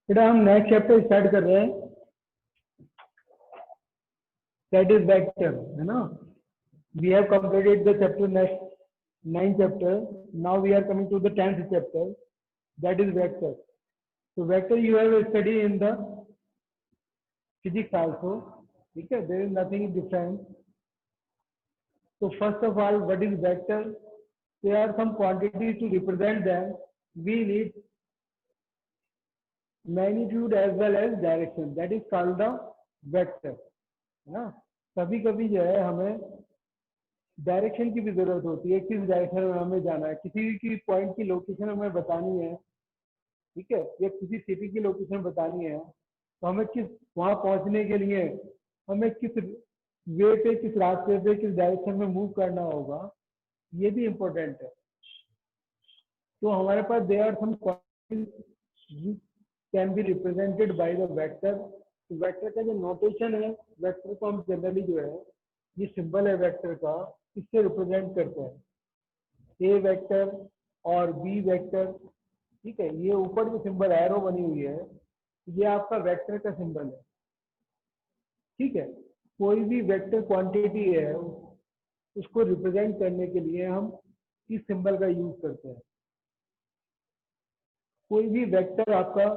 बेटा हम next chapter start कर रहे हैं, दैट इज वेक्टर, है ना। We have completed the chapter next 9 chapter, now we are coming to the 10th chapter, that is vector. So vector you have studied in the physics also, ठीक है, there is nothing different. So first of all, what is vector? There are some quantities to represent them. We need magnitude as well as direction, that is called the vector, है ना. कभी कभी जो है हमें direction की भी जरूरत होती है, किस डायरेक्शन में हमें जाना है, किसी की पॉइंट की लोकेशन हमें बतानी है, ठीक है, या किसी सिटी की लोकेशन बतानी है, तो हमें किस वहां पहुंचने के लिए हमें किस वे पे, किस रास्ते पे, किस डायरेक्शन में मूव करना होगा, ये भी इम्पोर्टेंट है. तो हमारे पास they are some can be represented by the vector. Vector का जो नोटेशन है, वेक्टर को हम जनरली जो है, ये सिंबल है वेक्टर का, इससे रिप्रेजेंट करते हैं. ए वेक्टर और बी वेक्टर, ठीक है, ये ऊपर जो सिंबल एरो बनी हुई है, ये आपका वेक्टर का सिंबल है, ठीक है. कोई भी वेक्टर क्वांटिटी है, उसको रिप्रेजेंट करने के लिए हम इस सिंबल का यूज करते हैं. कोई भी वेक्टर आपका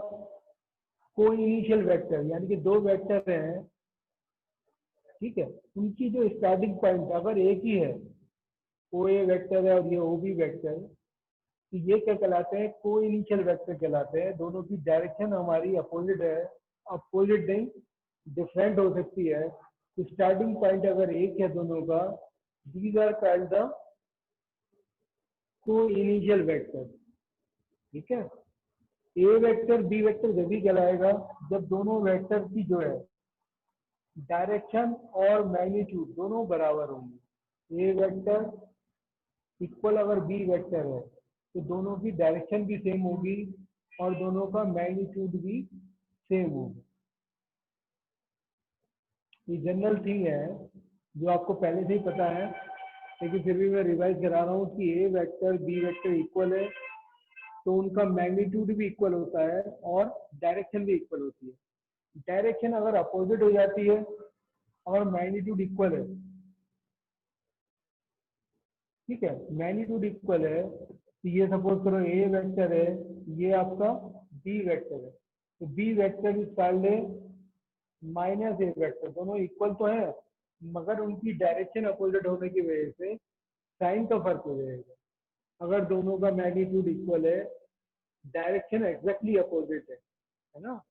कोई इनिशियल वेक्टर, यानी कि दो वेक्टर हैं, ठीक है, उनकी जो स्टार्टिंग पॉइंट अगर एक ही है, ओ ए वेक्टर है और ये ओ बी वेक्टर, तो ये क्या कहलाते हैं, को इनिशियल वेक्टर कहलाते हैं. दोनों की डायरेक्शन हमारी अपोजिट है, अपोजिट नहीं डिफरेंट हो सकती है. तो स्टार्टिंग पॉइंट अगर एक है दोनों का, दीज आर कॉल्ड द को इनिशियल वेक्टर, ठीक है. ए वेक्टर बी वेक्टर जब भी कहलाएगा जब दोनों वेक्टर की जो है डायरेक्शन और मैग्नीट्यूड दोनों बराबर होंगे. ए वेक्टर इक्वल अगर बी वेक्टर है, तो दोनों की डायरेक्शन भी सेम होगी और दोनों का मैग्नीट्यूड भी सेम होगा. ये जनरल थिंग है जो आपको पहले से ही पता है, लेकिन फिर भी मैं रिवाइज करा रहा हूँ कि ए वेक्टर बी वेक्टर इक्वल है, तो उनका मैग्नीट्यूड भी इक्वल होता है और डायरेक्शन भी इक्वल होती है. डायरेक्शन अगर अपोजिट हो जाती है और मैग्नीट्यूड इक्वल है, ठीक है, मैग्नीट्यूड इक्वल है, तो ये सपोज करो ए वेक्टर है, ये आपका बी वेक्टर है, तो b vector is called minus A vector. दोनों इक्वल तो है, मगर उनकी डायरेक्शन अपोजिट होने की वजह से साइन का फर्क हो जाएगा. अगर दोनों का मैग्नीट्यूड इक्वल है, डायरेक्शन एग्जैक्टली अपोजिट है ना,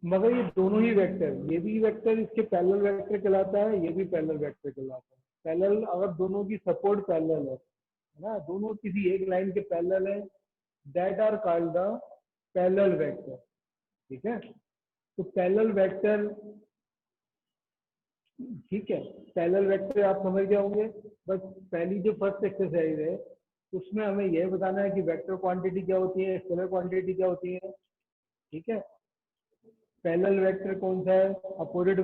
मगर ये दोनों ही वेक्टर, ये भी वेक्टर इसके पैरेलल वेक्टर कहलाता है, ये भी पैरेलल वेक्टर कहलाता है. पैरेलल अगर दोनों की सपोर्ट पैरेलल है ना, दोनों किसी एक लाइन के पैरेलल है, that are called the parallel vector, ठीक है. तो पैरेलल वेक्टर, ठीक है, पैरेलल वेक्टर आप समझ गए होंगे. बस पहली जो फर्स्ट एक्सरसाइज है, उसमें हमें यह बताना है कि वेक्टर क्वांटिटी क्या होती है, स्केलर क्वांटिटी क्या होती है, ठीक है. पैरेलल वेक्टर कौन सा है, अपोजिट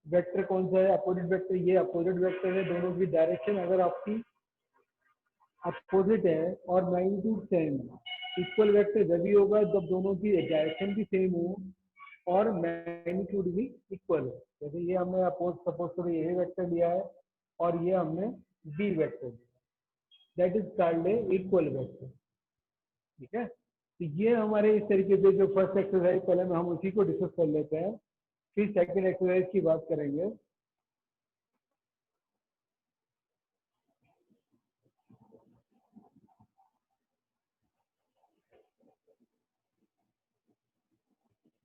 वेक्टर कौन सा है, अपोजिट वेक्टर ये अपोजिट वेक्टर है. दोनों की डायरेक्शन अगर आपकी अपोजिट है और मैग्नीट्यूड सेम है, इक्वल वेक्टर जब भी होगा जब दोनों की डायरेक्शन भी सेम हो और मैग्नीट्यूड भी इक्वल है. जैसे ये हमने सपोज करो ये वेक्टर लिया है और ये हमने बी वेक्टर लिया, that is called a equal vector, ठीक है. तो ये हमारे इस तरीके से जो फर्स्ट एक्सरसाइज, पहले में हम उसी को डिस्कस कर लेते हैं, फिर सेकंड एक्सरसाइज की बात करेंगे.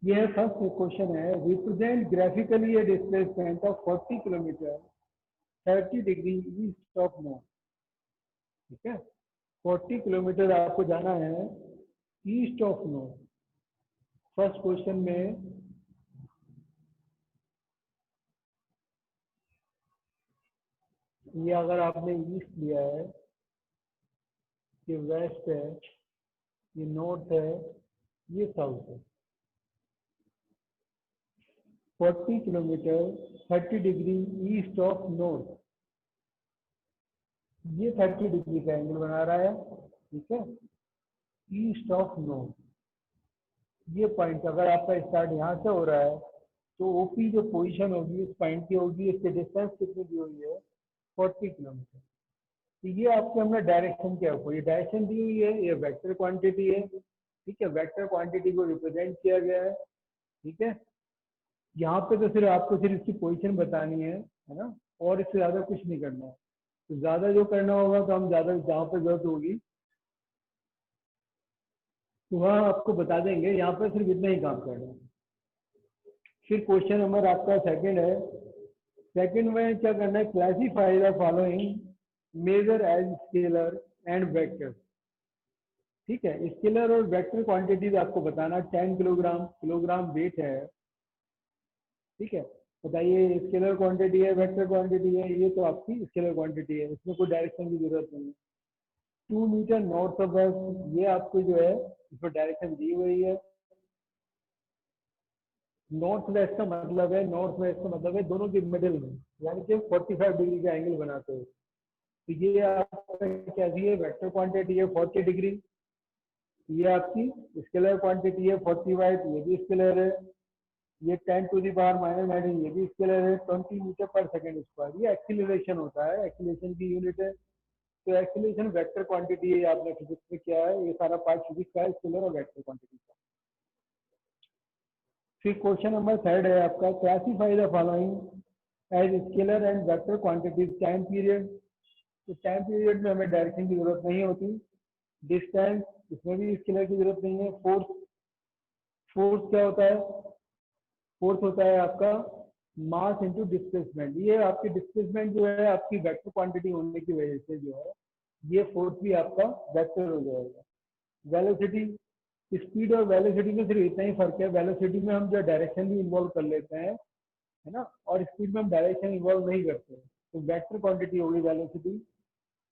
यह फर्स्ट क्वेश्चन है, represent graphically A displacement of 40 kilometre 30 degree east of north, ठीक है. 40 किलोमीटर आपको जाना है east of north. First question में ये अगर आपने ईस्ट लिया है, ये वेस्ट है, ये नॉर्थ है, ये साउथ है. 40 kilometre 30 degree east of north, ये 30 डिग्री का एंगल बना रहा है, ठीक है, ईस्ट ऑफ नॉर्थ. ये पॉइंट अगर आपका स्टार्ट यहाँ से हो रहा है तो ओपी जो पोजीशन होगी उस पॉइंट की होगी, इसके डिस्टेंस कितनी दी हुई है 40 किलोमीटर। तो ये आपके हमने डायरेक्शन क्या है, ये डायरेक्शन दी हुई है, ये वेक्टर क्वांटिटी है, ठीक है, वेक्टर क्वांटिटी को रिप्रेजेंट किया गया है, ठीक है। यहाँ पे तो सिर्फ आपको सिर्फ इसकी पोजीशन बतानी है ना, और इससे ज्यादा कुछ नहीं करना है। तो ज्यादा जो करना होगा तो हम ज्यादा जहाँ पे जरूरत होगी तो वहाँ आपको बता देंगे, यहाँ पर सिर्फ इतना ही काम करना है। फिर क्वेश्चन नंबर आपका सेकंड है। सेकंड में क्या करना है, classify the following measure as scalar and vector, ठीक है। स्केलर और वेक्टर क्वांटिटीज आपको बताना, 10 किलोग्राम वेट है, ठीक है। बताइए स्केलर क्वांटिटी है वेक्टर क्वांटिटी है, ये तो आपकी स्केलर क्वांटिटी है, इसमें कोई डायरेक्शन की जरूरत नहीं है। 2 मीटर नॉर्थ ऑफ वेस्ट, ये आपको जो है इसमें डायरेक्शन दी हुई है। नॉर्थ वेस्ट का मतलब है, नॉर्थ वेस्ट का मतलब है दोनों के मिडिल में, यानी कि 45 डिग्री का एंगल बनाते हो। तो ये आपका क्या है, वेक्टर क्वांटिटी है 40 डिग्री, ये आपकी स्केलर क्वांटिटी है 45, ये भी स्केलर है। ये 10 टू द पावर -19, ये भी स्केलर है। 20 मीटर पर सेकंड स्क्वायर, ये एक्सीलरेशन होता है, एक्सीलरेशन की यूनिट है। तो एक्सीलरेशन वेक्टर क्वांटिटी है, आपने फिजिक्स में किया है, ये सारा पार्ट फिजिक्स का है, स्केलर और वेक्टर क्वांटिटी का। फिर क्वेश्चन नंबर थर्ड है आपका, classify the following as scalar and vector quantities time period. तो टाइम पीरियड में हमें डायरेक्शन की जरूरत नहीं होती। डिस्टेंस, इसमें भी स्केलर की जरूरत नहीं है। फोर्स, फोर्स क्या होता है, फोर्स होता है आपका मास इंटू डिस्प्लेसमेंट। ये आपकी डिस्प्लेसमेंट जो है आपकी वेक्टर क्वांटिटी होने की वजह से जो है ये फोर्स भी आपका वेक्टर हो जाएगा। वेलोसिटी, स्पीड और वेलोसिटी में सिर्फ इतना ही फर्क है, वेलोसिटी में हम जो डायरेक्शन भी इन्वॉल्व कर लेते हैं, है ना, और स्पीड में हम डायरेक्शन इन्वॉल्व नहीं करते। तो वेक्टर क्वांटिटी होगी velocity.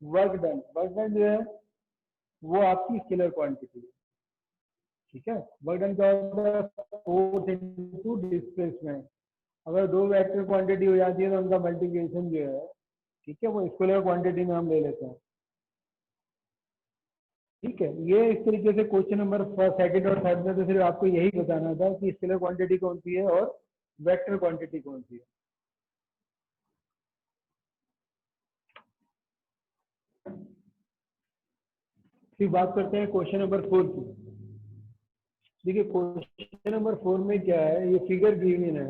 Work done, work done जो है वो आपकी स्केलर क्वांटिटी है, ठीक है। वर्क डन क्या होता है, फोर्स इनटू डिस्प्लेसमेंट। अगर दो वेक्टर क्वांटिटी हो जाती है तो उनका मल्टीप्लिकेशन जो है, ठीक है, वो स्केलर क्वांटिटी में हम ले लेते हैं, ठीक है। ये इस तरीके से क्वेश्चन नंबर फर्स्ट सेकंड और थर्ड में तो सिर्फ आपको यही बताना था कि स्केलर क्वांटिटी कौन सी है और वेक्टर क्वांटिटी कौन सी है। फिर बात करते हैं क्वेश्चन नंबर 4 की। देखिए क्वेश्चन नंबर 4 में क्या है, ये फिगर गिवन है,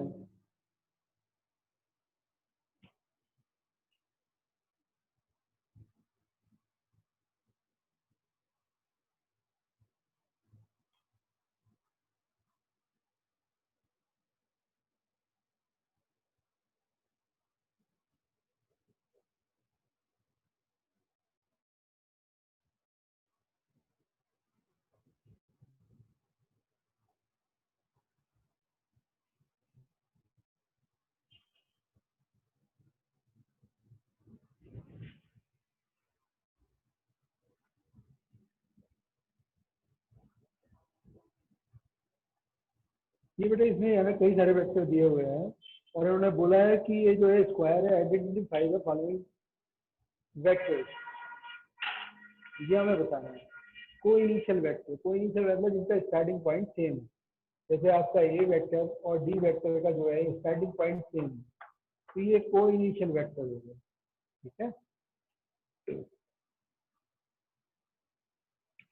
ये बेटा इसमें हमें कई सारे वेक्टर दिए हुए हैं और उन्होंने बोला है कि ये जो है स्क्वायर है, आइडेंटिफाई द फॉलोइंग वेक्टर, ये हमें बताना है। को इनिशियल वेक्टर, को इनिशियल वेक्टर जिनका स्टार्टिंग पॉइंट सेम है, जैसे आपका ए वेक्टर और डी वेक्टर का जो है स्टार्टिंग पॉइंट सेम है, तो ये को इनिशियल वेक्टर हो गया, ठीक है।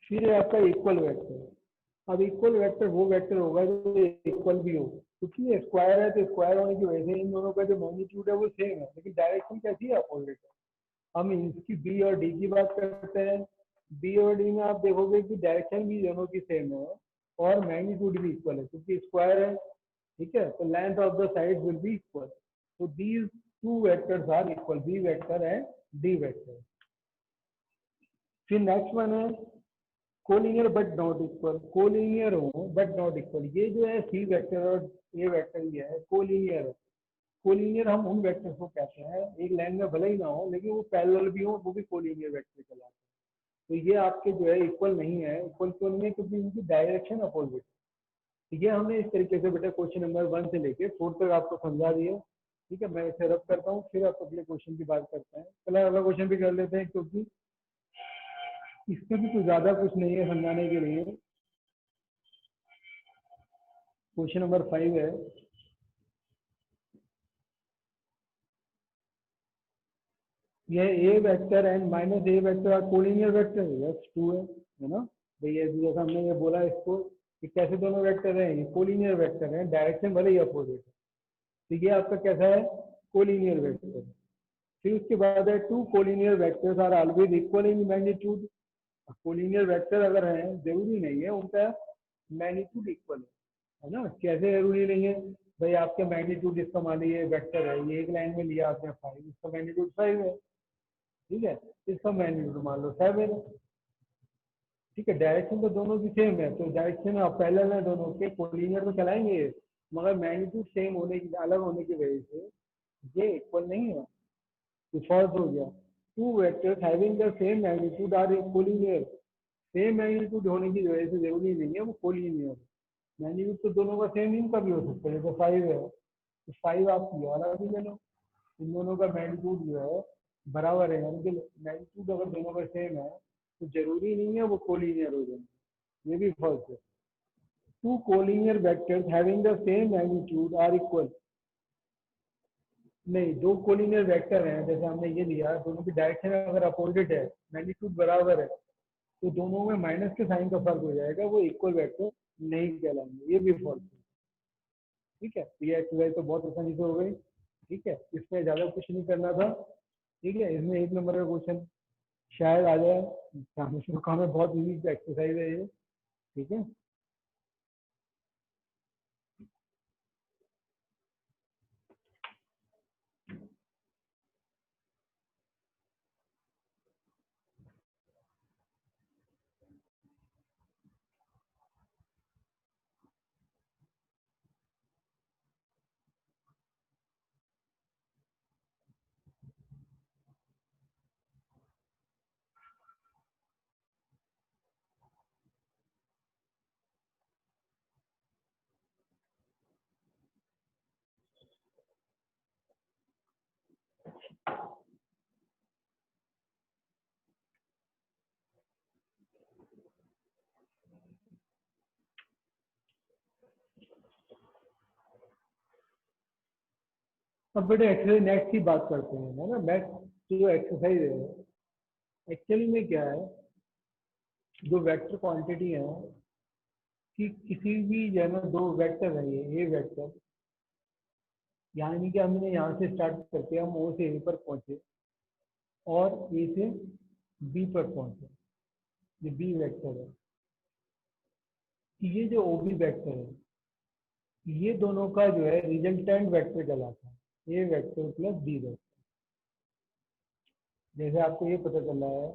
फिर है आपका इक्वल वेक्टर। अब इक्वल वेक्टर वो वेक्टर होगा जो इक्वल भी हो, क्योंकि ये स्क्वायर है तो स्क्वायर होने की वजह से इन दोनों का जो मैग्नीट्यूड है वो सेम है, लेकिन डायरेक्शन कैसी है, अपोजिट है। हम इसकी बी और डी की बात करते हैं, बी और डी में आप देखोगे कि डायरेक्शन भी दोनों की सेम है और मैग्नीट्यूड भी इक्वल है, क्योंकि स्क्वायर है, ठीक है। तो length of the side will be equal. तो these two vectors are equal, B vector and D vector. फिर नेक्स्ट वन है collinear but not equal, collinear हो बट नॉट इक्वल। ये जो है सी वेक्टर और ए वेक्टर ये है कोलिनियर है। कोलिनियर हम उन वेक्टर्स को कहते हैं, एक लाइन में भले ही ना हो लेकिन वो पैरेलल भी हो, वो भी कोलिनियर वेक्टर कहलाते हैं। तो ये आपके जो है इक्वल नहीं है, इक्वल क्यों नहीं है, क्योंकि इनकी डायरेक्शन अपोजिट है। ये हमने इस तरीके से बेटा क्वेश्चन नंबर 1 से लेके 4 तक आपको समझा दिया, ठीक है। मैं इसे रब करता हूँ, फिर आप अगले क्वेश्चन की बात करते हैं। चलो अगला क्वेश्चन भी कर लेते हैं, क्योंकि इसमें भी कुछ ज्यादा कुछ नहीं है समझाने के लिए। क्वेश्चन नंबर 5 है, यह A vector and minus A vector और कोलिनियर वेक्टर यस ट्रू है ना भैया। जैसा हमने ये बोला इसको कि कैसे दोनों वेक्टर हैं, ये कोलिनियर वेक्टर हैं, डायरेक्शन भले ही अपोजिट है, तो ये आपका कैसा है, कोलिनियर वेक्टर। फिर उसके बाद है two collinear vectors are always equal in magnitude. Collinear vector अगर हैं जरूरी नहीं है उनका मैग्नीट्यूड इक्वल है ना। कैसे जरूरी नहीं है भाई, आपके मैग्नीट्यूड इसका मान लीजिए वेक्टर है, ये एक लाइन में लिया आपने 5, इसका मैग्नीट्यूड 5 है, ठीक है, इसका मैग्नीट्यूड मान लो 7 है, ठीक है। डायरेक्शन तो दोनों की सेम है, तो डायरेक्शन पैरेलल है दोनों के, कोलिनियर तो चलाएंगे, मगर मैग्नीट्यूड सेम होने की, अलग होने की वजह से ये इक्वल नहीं है, तो फॉल्स हो गया। Two vectors having the same magnitude are collinear. Same magnitude होने की वजह से जरूरी नहीं है वो कोलिनियर। मैग्नीट्यूड तो दोनों का सेम इनका भी हो सकता है, जैसे 5 है तो 5 आप ये वाला भी ले लो, इन दोनों का मैग्नीट्यूड जो है बराबर है, यानी कि मैग्नीट्यूड अगर दोनों का सेम है तो जरूरी नहीं है वो कोलिनियर हो जाए, ये भी फॉल्स है। Two collinear vectors having the same magnitude are equal. नहीं, दो कोलिनियर वेक्टर हैं, जैसे हमने ये लिया, दोनों की डायरेक्शन अगर अपोजिट है, मैग्नीट्यूड बराबर है, तो दोनों में माइनस के साइन का फर्क हो जाएगा, वो इक्वल वेक्टर नहीं कहलाएंगे, ये भी फॉल्स है, ठीक है। ये एक्सरसाइज तो बहुत आसानी से हो गई, ठीक है, इसमें ज्यादा कुछ नहीं करना था, ठीक है। इसमें 1 नंबर का क्वेश्चन शायद आ जाए, काम है, बहुत यूनिक एक्सरसाइज है ये, ठीक है। अब बेटे एक्सरसाइज नेक्स्ट की बात करते हैं, है ना। नेक्स्ट जो एक्सरसाइज है एक्चुअली में क्या है, जो वेक्टर क्वांटिटी है कि किसी भी जो है ना, दो वेक्टर है, ये ए वेक्टर, यानी कि हमने यहाँ से स्टार्ट करके हम ओ से ए पर पहुंचे और ए से बी पर पहुंचे, ये बी वेक्टर है। ये जो ओ बी वेक्टर है, ये दोनों का जो है रिजल्टेंट वेक्टर कहलाता है, ए वेक्टर प्लस बी वेक्टर। जैसे आपको ये पता चल रहा है,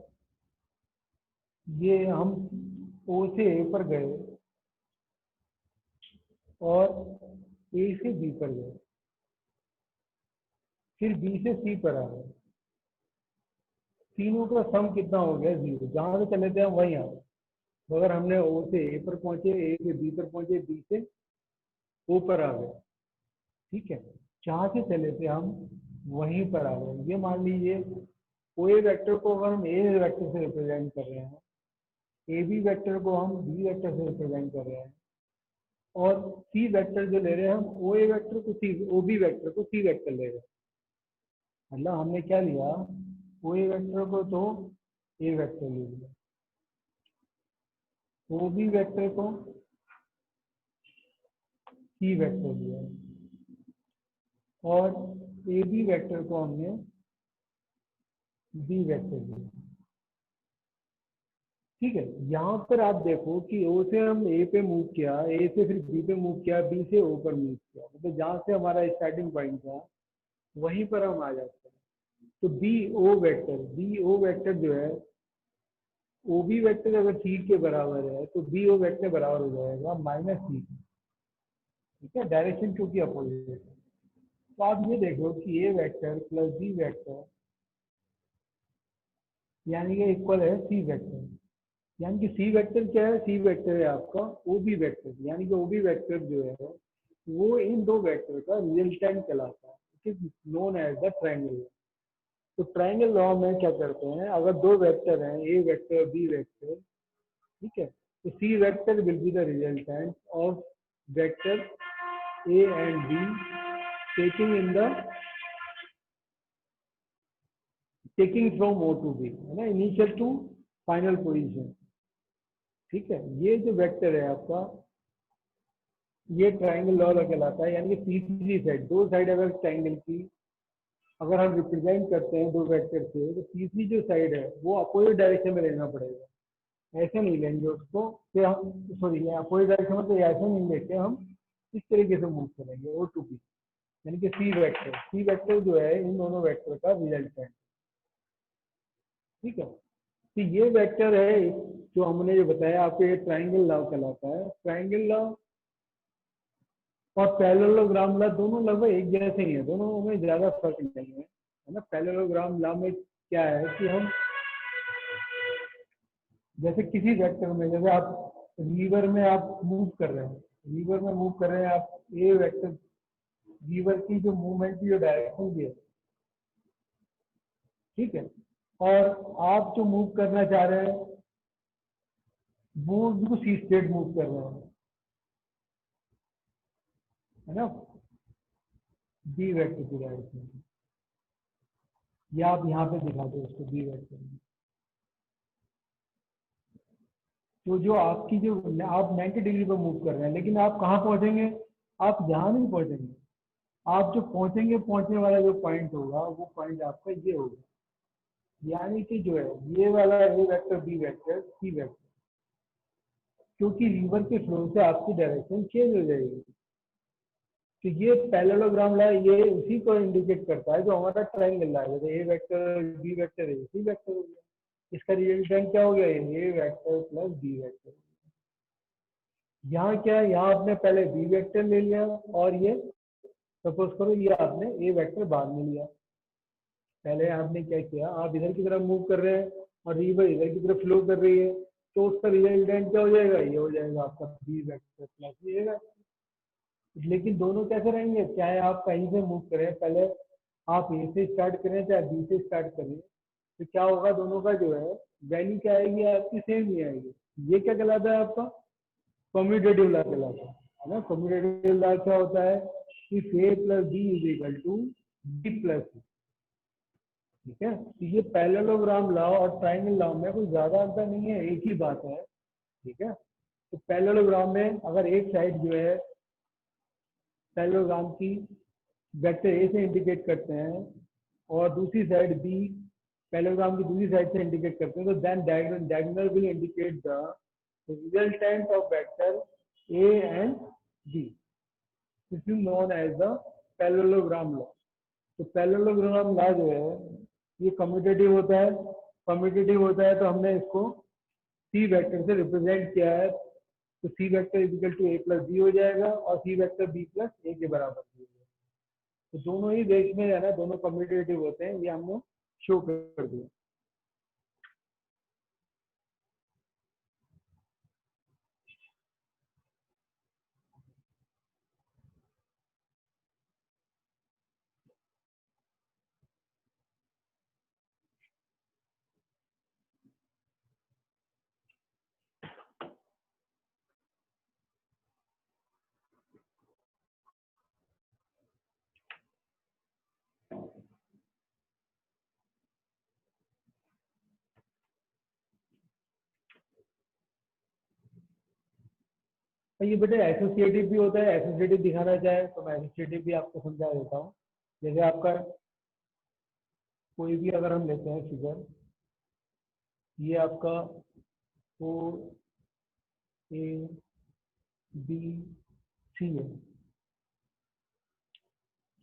ये हम ओ से ए पर गए और ए से बी पर गए, फिर बी से सी पर आ गए, तीनों का सम कितना हो गया 0, जहां से चले थे हम वहीं आ गए। तो अगर हमने ओ से ए पर पहुंचे, ए से बी पर पहुंचे, बी से ओ पर आ गए, ठीक है, जहां से चले थे हम वहीं पर आ गए। ये मान लीजिए ओ ए वेक्टर को अगर हम ए वेक्टर से रिप्रेजेंट कर रहे हैं, ए बी वेक्टर को हम बी वेक्टर से रिप्रेजेंट कर रहे हैं, और सी वेक्टर जो ले रहे हैं हम ओ ए वेक्टर को सी, ओ बी वेक्टर को सी वेक्टर ले रहे हैं। मतलब हमने क्या लिया, ओ ए वेक्टर को तो ए वेक्टर ले लिया, ओ बी वेक्टर को सी वेक्टर लिया, और ए बी वेक्टर को हमने बी वेक्टर लिया, ठीक है। यहाँ पर आप देखो कि ओ से हम ए पे मूव किया, ए से फिर बी पे मूव किया, बी से ओ पर मूव किया, मतलब जहाँ से हमारा स्टार्टिंग पॉइंट था वहीं पर हम आ जाते हैं। तो बी ओ वेक्टर जो है, ओ बी वेक्टर अगर सी के बराबर है तो बी ओ वेक्टर बराबर हो जाएगा माइनस सी, ठीक है, डायरेक्शन क्योंकि अपोजिट है। तो आप ये देखो कि ए वेक्टर प्लस बी वेक्टर यानी कि इक्वल है सी वेक्टर, यानी कि सी वेक्टर क्या है, सी वेक्टर है आपका ओ बी वेक्टर, यानी कि ओ बी वेक्टर जो है वो इन दो वेक्टर का रिजल्टेंट कहलाता है, it is known as the triangle. तो ट्रायंगल लॉ में क्या करते हैं, अगर दो वेक्टर हैं ए वेक्टर बी वेक्टर, ठीक है, तो C vector will be the resultant of vector A and B taking from O to B, है ना, इनिशियल टू फाइनल पोजीशन। ठीक है, ये जो वेक्टर है आपका, ये ट्राइंगल लॉ कहलाता है, यानी कि तीसरी साइड, दो साइड अगर ट्राइंगल की अगर हम रिप्रेजेंट करते हैं दो वेक्टर से, तो तीसरी जो साइड है वो अपोजिट डायरेक्शन में लेना पड़ेगा। ऐसे नहीं लेंगे उसको कि हम, सॉरी, अपोजिट डायरेक्शन में तो ऐसे नहीं लेके हम इस तरीके से मूव करेंगे ओ टू बी, यानी कि सी वेक्टर जो है इन दोनों वेक्टर का रिजल्ट है। ठीक है, तो ये वेक्टर है जो हमने जो बताया आपको, ये ट्राइंगल लॉ कहलाता है। ट्राइंगल लॉ और पैरेललोग्राम लॉ दोनों लगभग एक जैसे ही है, दोनों में ज्यादा फर्क नहीं है ना। पैरेललोग्राम लॉ में क्या है कि हम जैसे किसी वेक्टर में, जैसे आप रीवर में आप मूव कर रहे हैं, रीवर में मूव कर रहे हैं आप, ए वेक्टर रीवर की जो मूवमेंट की जो डायरेक्शन भी है, ठीक है, और आप जो मूव करना चाह रहे हैं वो बिल्कुल सी स्ट्रेट मूव कर रहे हैं, है ना, बी वेक्टर की डायरेक्शन में, या आप यहाँ पे दिखा दो उसको बी वेक्टर में। तो जो आपकी जो आप 90 डिग्री पर मूव कर रहे हैं, लेकिन आप कहाँ पहुंचेंगे, आप यहाँ नहीं पहुंचेंगे। आप जो पहुंचेंगे, पहुंचने वाला जो पॉइंट होगा वो पॉइंट आपका ये होगा, यानी कि जो है ये वाला A vector B vector C vector, क्योंकि रिवर के फ्लो से आपकी डायरेक्शन चेंज हो जाएगी। तो ये पैरेललोग्राम ला ये उसी को इंडिकेट करता है जो हमारा ट्रायंगल ला है, ए वेक्टर बी वेक्टर है, सी वेक्टर हो गया, इसका रिजल्टेंट क्या हो गया, ए वेक्टर प्लस बी वेक्टर। यहाँ क्या है, यहाँ आपने पहले बी वेक्टर ले लिया और ये सपोज करो ये आपने ए वेक्टर बाद में लिया। पहले आपने क्या किया, आप इधर की तरफ मूव कर रहे हैं और रिवर इधर की तरफ फ्लो कर रही है, तो उसका रिजल्टेंट क्या हो जाएगा, ये हो जाएगा आपका बी वेक्टर प्लस ये वेक्टर। लेकिन दोनों कैसे रहेंगे, चाहे आप कहीं से मूव करें, पहले आप ए से स्टार्ट करें चाहे बी से स्टार्ट करें, तो क्या होगा, दोनों का जो है वैल्यू क्या आएगी आपकी, सेम ही आएगी। ये क्या कहलाता है आपका कम्यूटेटिव लॉ कहलाता है ना। कम्यूटेटिव लॉ क्या होता है कि A plus B is equal to B plus C. ठीक है, तो ये पैरेललोग्राम लॉ और ट्रायंगल लॉ में कोई ज्यादा अंतर नहीं है, एक ही बात है। ठीक है, तो पैरेललोग्राम में अगर एक साइड जो है पैरेललोग्राम की वेक्टर ए से इंडिकेट करते हैं और दूसरी साइड बी पैरेललोग्राम की दूसरी साइड से इंडिकेट करते हैं, तो then diagonal will indicate the resultant of vector a and b, this is known as the parallelogram law. तो पैरेललोग्राम लॉ जो है ये कम्यूटेटिव होता है। कम्यूटेटिव होता है तो हमने इसको सी वेक्टर से रिप्रेजेंट किया है, तो C vector is equal to A plus B हो जाएगा और C vector B plus A के बराबर हो जाएगा। तो दोनों ही देश में है ना, दोनों कम्यूटेटिव होते हैं, ये हमने शो कर दिया। तो ये बेटे एसोसिएटिव भी होता है, एसोसिएटिव दिखाना चाहे तो मैं एसोसिएटिव भी आपको समझा देता हूँ। जैसे आपका कोई भी अगर हम लेते हैं फिगर, ये आपका ओ ए बी सी है,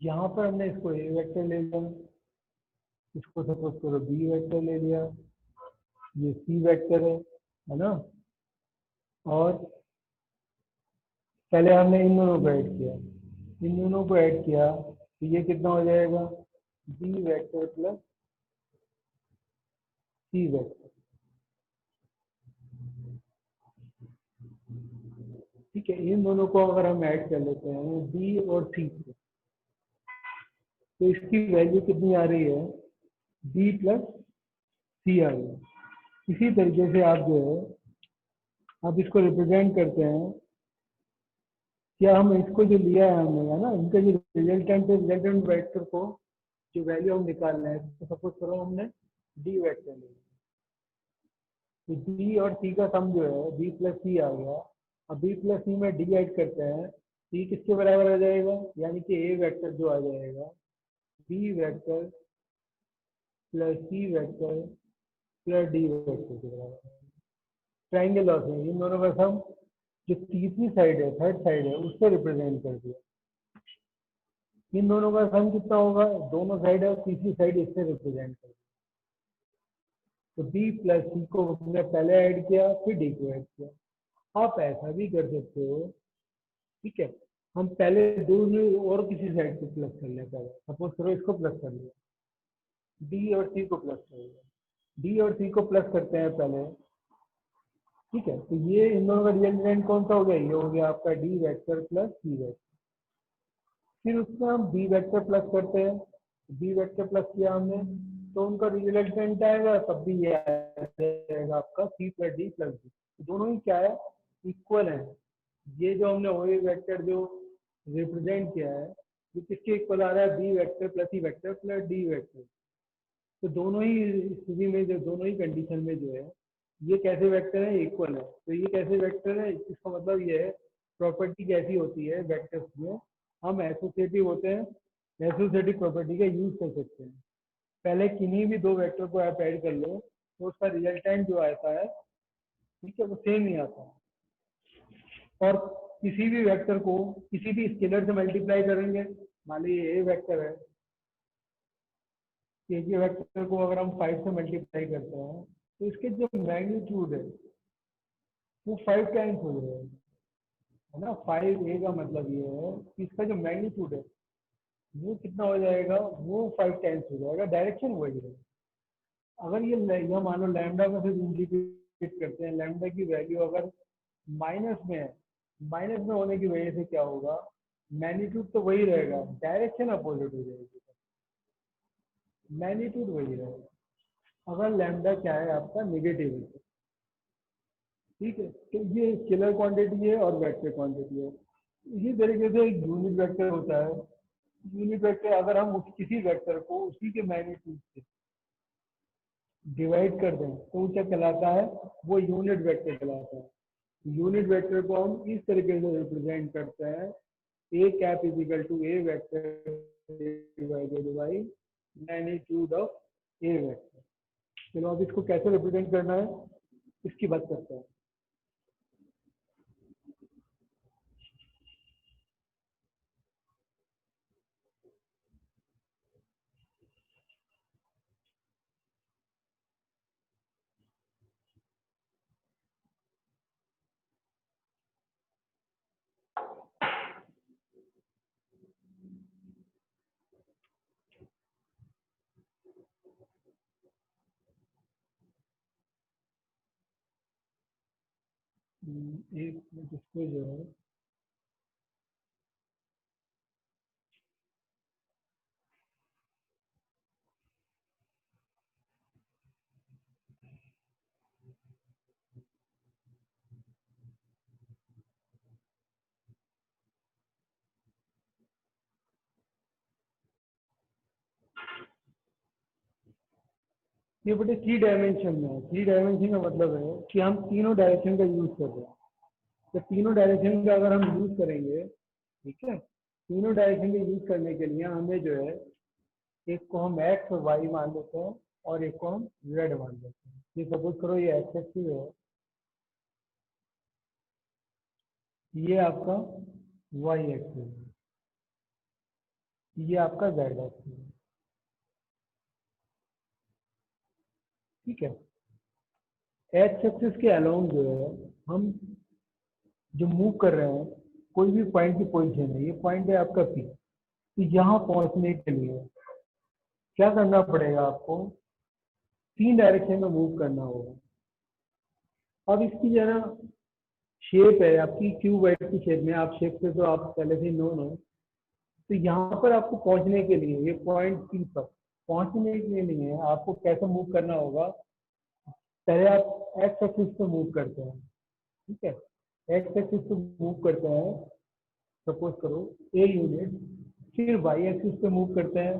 यहाँ पर हमने इसको ए वेक्टर ले लिया, इसको सपोज करो बी वेक्टर ले लिया, ये सी वेक्टर है ना, और पहले हमने इन दोनों को ऐड किया, इन दोनों को ऐड किया तो ये कितना हो जाएगा, B vector plus C vector. ठीक है, इन दोनों को अगर हम ऐड कर लेते हैं बी और सी को, तो इसकी वैल्यू कितनी आ रही है, बी प्लस सी आ रही है। इसी तरीके से आप जो है आप इसको रिप्रेजेंट करते हैं क्या हम इसको जो लिया है हमने, है ना, इनका जो रिजल्टेंट वेक्टर को जो वैल्यू हम निकालना है, तो सपोज करो हमने डी वेक्टर लिया, तो बी और सी का सम जो है बी प्लस सी आ गया। अब बी प्लस सी में डी ऐड करते हैं, सी किसके बराबर आ जाएगा, यानी कि ए वेक्टर जो आ जाएगा B vector plus C vector plus D vector के बराबर। ट्राइंगल लॉस है, इन दोनों का सम जो तीसरी साइड है, थर्ड साइड है, उससे रिप्रेजेंट कर दिया। इन दोनों का सम कितना होगा, दोनों साइड है, तीसरी साइड इससे रिप्रेजेंट कर दिया। तो बी प्लस सी को हमने पहले ऐड किया, फिर डी को ऐड किया। आप ऐसा भी कर सकते हो, ठीक है, हम पहले दोनों और किसी साइड को प्लस कर लेते हैं। सपोज करो इसको प्लस कर लिया, डी और सी को प्लस कर लिया, डी और सी को प्लस करते हैं पहले, ठीक है। तो ये इन दोनों का रिजल्टेंट कौन सा हो गया, ये हो गया आपका D vector plus C vector. फिर उसमें हम बी वेक्टर प्लस करते हैं, बी वेक्टर प्लस किया हमने, तो उनका रिजल्टेंट आएगा, तब भी ये आएगा आपका c plus d plus d. दोनों ही क्या है, इक्वल है। ये जो हमने ओ वेक्टर जो रिप्रेजेंट किया है, ये किसके इक्वल आ रहा है, B vector plus C vector plus D vector. तो दोनों ही स्थिति में, जो दोनों ही कंडीशन में जो है, ये कैसे वेक्टर है, इक्वल है। तो ये कैसे वेक्टर है, इसका मतलब ये है प्रॉपर्टी कैसी होती है वेक्टर्स में, हम एसोसिएटिव होते हैं, एसोसिएटिव प्रॉपर्टी का यूज कर सकते हैं। पहले किन्हीं भी दो वेक्टर को आप ऐड कर लो, तो उसका रिजल्टेंट जो आता है, ठीक है, वो सेम ही आता है। और किसी भी वेक्टर को किसी भी स्केलर से मल्टीप्लाई करेंगे, मान लीजिए ए वेक्टर है, ए के वेक्टर को अगर हम 5 से मल्टीप्लाई करते हैं, तो इसके जो मैग्नीट्यूड है वो 5 टाइम्स हो जाएगा, है ना। 5 ए का मतलब ये है कि इसका जो मैग्नीट्यूड है वो कितना हो जाएगा, वो 5 टाइम्स हो जाएगा, डायरेक्शन वही है। अगर ये मानो लैम्डा का सिर्फ इंडिकेट करते हैं, लैम्डा की वैल्यू अगर माइनस में है, माइनस में होने की वजह से क्या होगा, मैग्नीट्यूड तो वही रहेगा, डायरेक्शन अपोजिट हो जाएगी, मैग्नीट्यूड वही रहेगा। अगर लैम्डा क्या है आपका, नेगेटिव है, ठीक है। तो ये स्केलर क्वांटिटी है और वेक्टर क्वांटिटी है। इसी तरीके से एक यूनिट वेक्टर होता है। यूनिट वेक्टर अगर हम किसी वेक्टर को उसी के मैग्नीट्यूड से डिवाइड कर दें, तो वो क्या कहलाता है, वो यूनिट वेक्टर कहलाता है। यूनिट वेक्टर को हम इस तरीके से रिप्रेजेंट करते हैं, A cap is equal to A vector divided by magnitude of A vector. चलो अब इसको कैसे रिप्रेजेंट करना है, इसकी बात करते हैं। एक मिनट, इसको जो है ये बड़े 3 डायमेंशन में है। 3 डायमेंशन का मतलब है कि हम तीनों डायरेक्शन का यूज कर रहे हैं। तो तीनों डायरेक्शन का अगर हम यूज करेंगे, ठीक है, तीनों डायरेक्शन के यूज करने के लिए हमें जो है, एक को हम एक्स और वाई मान लेते हैं और एक को हम जेड मान लेते हैं। ये सपोज करो ये एक्स एक्सिस है, ये आपका वाई एक्सिस है, ये आपका जेड एक्सिस है, ठीक है। एक्स एक्सिस के अलाउंग जो है, हम जो मूव कर रहे हैं, कोई भी पॉइंट की पोजीशन है, ये पॉइंट है आपका पी, तो यहाँ पहुंचने के लिए क्या करना पड़ेगा, आपको 3 डायरेक्शन में मूव करना होगा। अब इसकी जरा शेप है आपकी क्यूबॉइड की शेप में, आप शेप से तो आप पहले से नोन हो। तो यहाँ पर आपको पहुंचने के लिए, ये पॉइंट पी पर पहुंचने के लिए आपको कैसे मूव करना होगा, पहले आप एक्स एक्सिस पे मूव करते हैं, ठीक है, एक्स एक्सिस पे मूव करते हैं, सपोज करो ए यूनिट, फिर वाई एक्सिस पे मूव करते हैं,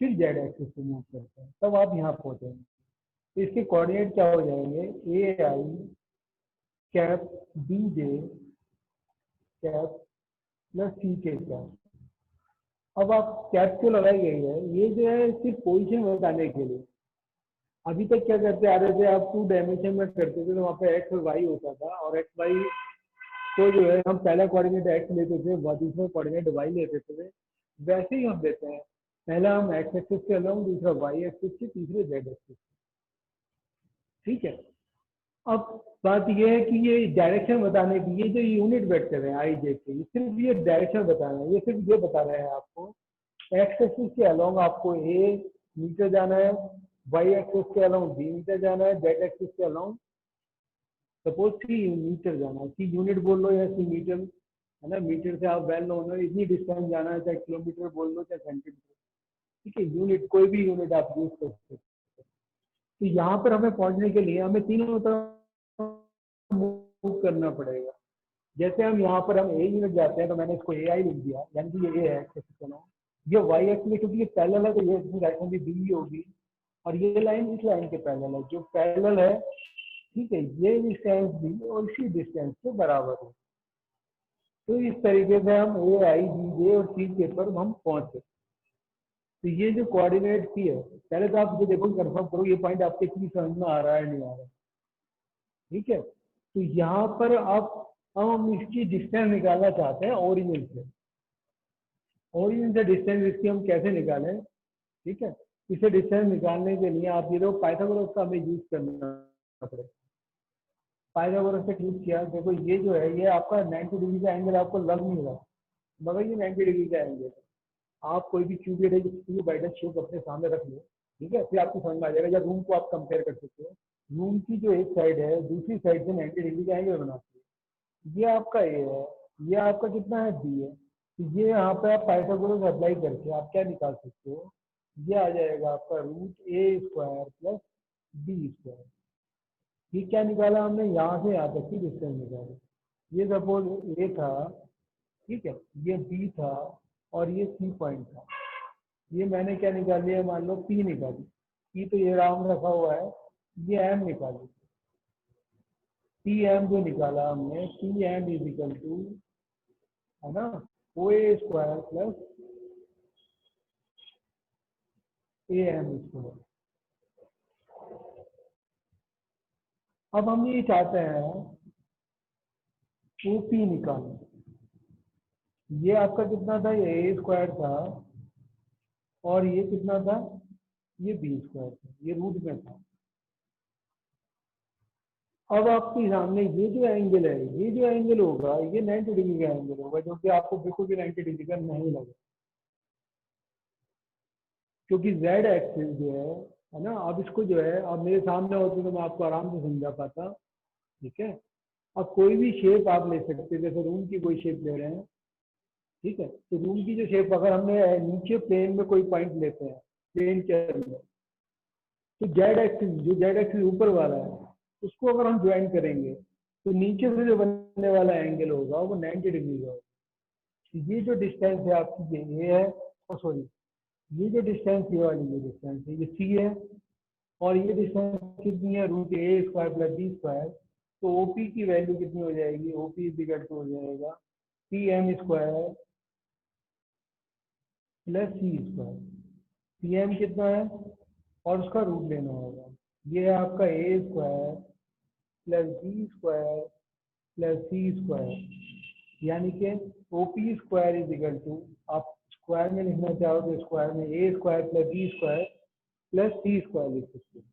फिर जेड एक्सिस पे मूव करते हैं, तब आप यहाँ पहुंचेंगे। तो इसके कोऑर्डिनेट क्या हो जाएंगे, A I cap B J cap plus C K cap. अब आप कैप क्यों लगाई गई है, ये जो है सिर्फ पोजीशन बताने के लिए। अभी तक क्या करते आ रहे थे आप, 2 डायमेंशन में करते थे, तो वहाँ पे एक्स और वाई होता था, और एक्स वाई को जो है हम पहला कोऑर्डिनेट एक्स लेते थे, दूसरा कोऑर्डिनेट वाई लेते थे। वैसे ही हम देते हैं, पहला हम एक्स एक्सिस के अलोंग, दूसरा वाई एक्सिस के, तीसरे जेड एक्सिस। ठीक है। अब बात ये है कि ये डायरेक्शन बताने की, ये जो यूनिट वेक्टर है आई जे के, सिर्फ ये डायरेक्शन बताना है, ये सिर्फ ये बता रहे हैं आपको एक्स एक्सिस के अलोंग आपको ए मीटर जाना है, वाई एक्सिस के अलोंग बी मीटर जाना है, जेड एक्सिस के अलोंग सपोज सी मीटर जाना है, सी यूनिट बोल लो या सी मीटर, है ना, मीटर से आप वेल नोन हो, इतनी डिस्टेंस जाना है, चाहे किलोमीटर बोल लो चाहे सेंटीमीटर। ठीक है, यूनिट कोई भी यूनिट आप यूज कर सकते हो। तो यहाँ पर हमें पहुंचने के लिए हमें तीनों तरफ मूव करना पड़ेगा। जैसे हम यहाँ पर हम ए यूनिट जाते हैं, तो मैंने इसको ए आई लिख दिया, यानी कि ये ए है, ये वाई एक्स में क्योंकि ये पैरेलल है, तो ये डायरेक्शन भी बी होगी, और ये लाइन इस लाइन के पैरेलल है, जो पैरेलल है। ठीक है, ये डिस्टेंस भी और इसी डिस्टेंस के बराबर है। तो इस तरीके से हम ए आई बी जे और सी के पर हम पहुंचे। तो ये जो कोऑर्डिनेट की है, पहले तो आप ये देखो, कंफर्म करो ये पॉइंट आपके कितनी समझ में आ रहा है नहीं आ रहा है। ठीक है, तो यहाँ पर आप हम इसकी डिस्टेंस निकालना चाहते हैं ओरिजिन से। ओरिजिन से डिस्टेंस इसकी हम कैसे निकालें। ठीक है, इसे डिस्टेंस निकालने के लिए आप ये लोग पाइथागोरस का हमें यूज करना पड़ेगा। पाइथागोरस से यूज किया, देखो ये जो है ये आपका 90 डिग्री का एंगल आपको लग नहीं रहा, मगर ये 90 डिग्री का एंगल है। आप कोई भी क्यूब शेप अपने सामने रख लो, ठीक है, फिर आपको समझ में आ जाएगा, या रूम को आप कंपेयर कर सकते हो। रूम की जो एक साइड है दूसरी साइड से 90 डिग्री का एंगल बनाती है। ये आपका ए है, ये आपका कितना है बी है। तो ये यहाँ पे आप पाइथागोरस अप्लाई करके आप क्या निकाल सकते हो, ये आ जाएगा आपका रूट ए स्क्वायर प्लस बी स्क्वायर। ये क्या निकाला हमने, यहाँ से यहाँ तक की डिस्टेंस निकाली। ये सपोज ए था, ठीक है, ये बी था, और ये सी पॉइंट था। ये मैंने क्या निकाल लिया, मान लो पी निकाली, पी तो ये राउंड रखा हुआ है, ये एम निकाली। पी एम जो निकाला हमने, P M is equal to, है ना, O A square plus A M square. अब हम ये चाहते हैं ओ पी निकालना। ये आपका कितना था, ये ए स्क्वायर था, और ये कितना था, ये बी स्क्वायर था, ये रूट में था। अब आपके सामने ये जो एंगल है, ये जो एंगल होगा ये 90 डिग्री का एंगल होगा, जो कि आपको बिल्कुल भी 90 डिग्री का नहीं लगे, क्योंकि जेड एक्सिस जो है ना, अब इसको जो है, अब मेरे सामने होते तो मैं आपको आराम से समझा पाता। ठीक है, अब कोई भी शेप आप ले सकते हैं, जैसे रूम की कोई शेप ले रहे हैं, ठीक है, तो रूम की जो शेप अगर हमने नीचे प्लेन में कोई पॉइंट लेते हैं, प्लेन के अंदर, तो जेड एक्सिस, जो जेड एक्सिस ऊपर वाला है, उसको अगर हम ज्वाइन करेंगे, तो नीचे से जो बनने वाला एंगल होगा वो 90 डिग्री का होगा। ये जो डिस्टेंस है आपकी, ये है, सॉरी, ये जो डिस्टेंस, ये वाली जो डिस्टेंस है, ये सी है, और ये डिस्टेंस कितनी है, रूट ए स्क्वायर प्लस बी स्क्वायर। तो ओपी की वैल्यू कितनी हो जाएगी, ओपी इक्वल टू हो जाएगा P M square plus C square. P M कितना है, और उसका रूट लेना होगा। ये है आपका A square plus B square plus C square, यानी कि O P square is equal to, आप स्क्वायर में लिखना चाहो तो स्क्वायर में A square plus B square plus C square लिख सकते हैं।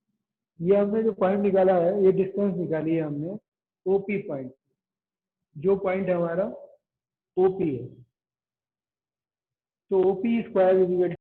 ये हमने जो पॉइंट निकाला है, ये डिस्टेंस निकाली है हमने ओपी पॉइंट, जो पॉइंट हमारा ओपी है। तो ओपी स्क्वायर इज इक्वल